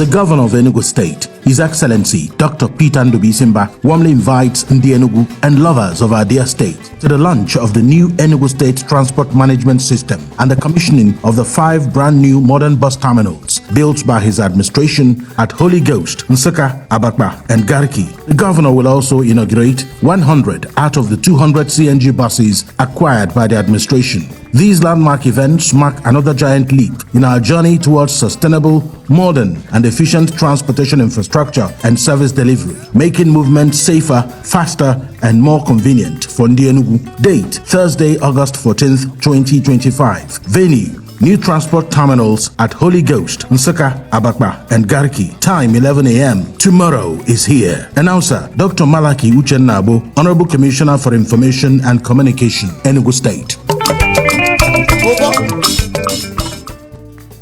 The governor of Enugu State, His Excellency Dr. Peter Obi warmly invites the Enugu and lovers of our dear state to the launch of the new Enugu State Transport Management System and the commissioning of the 5 brand new modern bus terminals built by his administration at Holy Ghost, Nsukka, Abakpa, and Garki. The governor will also inaugurate 100 out of the 200 CNG buses acquired by the administration. These landmark events mark another giant leap in our journey towards sustainable, modern, and efficient transportation infrastructure and service delivery, making movement safer, faster, and more convenient for Ndi Enugu. Date: Thursday, August 14th, 2025. Venue: new transport terminals at Holy Ghost, Nsukka, Abakpa, and Garki. Time 11 a.m. Tomorrow is here. Announcer: Dr. Malaki Uchennabo, Honorable Commissioner for Information and Communication, Enugu State.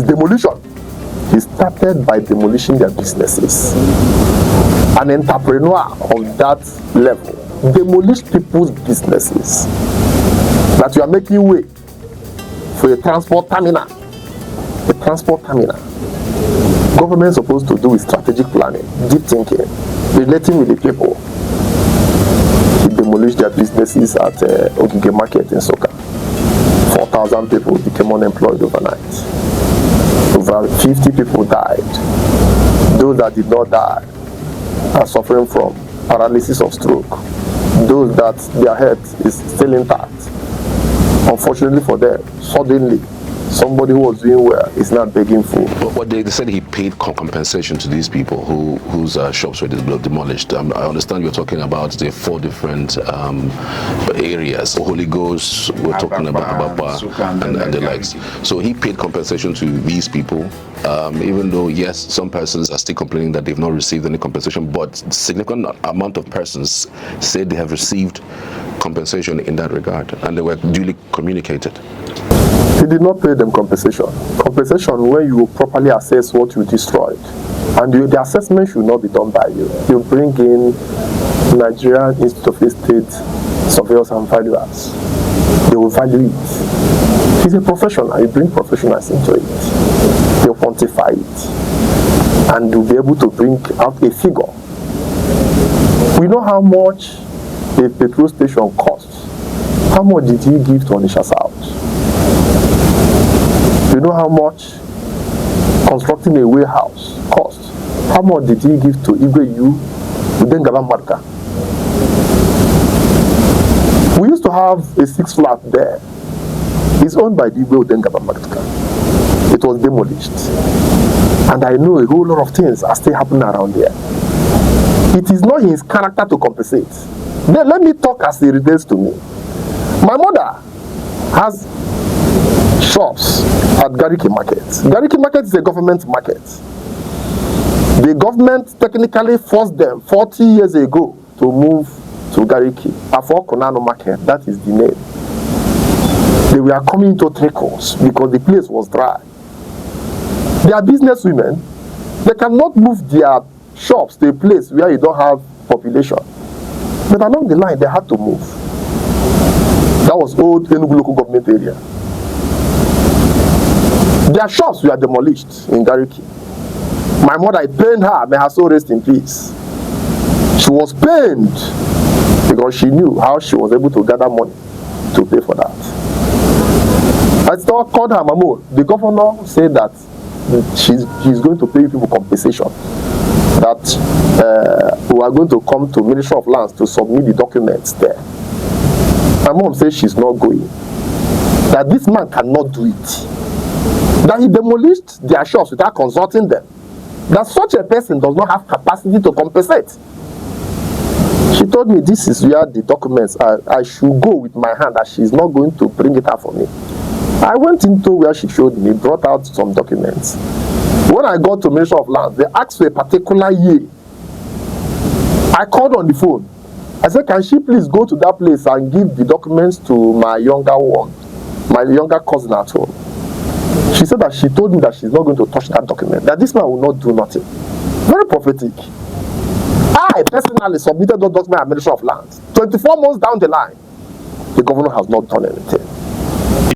Demolition is started by demolishing their businesses. An entrepreneur of that level demolish people's businesses. That you are making way for a transport terminal. A transport terminal. Government is supposed to do with strategic planning, deep thinking, relating with the people. He demolished their businesses at Ogige Market in Soka. 4,000 people became unemployed overnight. Over 50 people died. Those that did not die are suffering from paralysis of stroke. Those that their health is still intact. Unfortunately for them, suddenly somebody who was doing well is not begging for. But they said he paid compensation to these people whose shops were demolished. I understand you're talking about the 4 different areas. Holy Ghost, we're talking about Abapa and the likes. So he paid compensation to these people, even though, yes, some persons are still complaining that they've not received any compensation, but significant amount of persons said they have received compensation in that regard, and they were duly communicated. He did not pay them compensation. Compensation when you properly assess what you destroyed. And the assessment should not be done by you. You bring in Nigerian Institute of Estate surveyors and valuers. They will value it. He's a professional. You bring professionals into it. They'll quantify it. And you'll be able to bring out a figure. We know how much a petrol station costs. How much did he give to Onisha South? You know how much constructing a warehouse cost? How much did he give to Igwe within Galamarka? We used to have a 6 flat there. It's owned by the Igwe within Galamarka. It was demolished. And I know a whole lot of things are still happening around there. It is not his character to compensate. Then let me talk as it relates to me. My mother has shops at Gariki Market. Gariki Market is a government market. The government technically forced them 40 years ago to move to Gariki. After Kano Market, that is the name. They were coming to trickles because the place was dry. They are business women. They cannot move their shops to a place where you don't have population. But along the line, they had to move. That was old Enugu local government area. Their shops were demolished in Gariki. My mother, it pained her, may her soul rest in peace. She was pained because she knew how she was able to gather money to pay for that. I still called her Mamo. The governor said that she's going to pay people compensation. That we are going to come to Ministry of Lands to submit the documents there. My mom says she's not going. That this man cannot do it. That he demolished their shops without consulting them. That such a person does not have capacity to compensate. She told me this is where the documents are. I should go with my hand, that she's not going to bring it out for me. I went into where she showed me, brought out some documents. When I got to Ministry of Lands, they asked for a particular year. I called on the phone. I said, can she please go to that place and give the documents to my younger one, my younger cousin at home? She said that she told me that she's not going to touch that document, that this man will not do nothing. Very prophetic. I personally submitted those documents at Ministry of Lands. 24 months down the line, the governor has not done anything.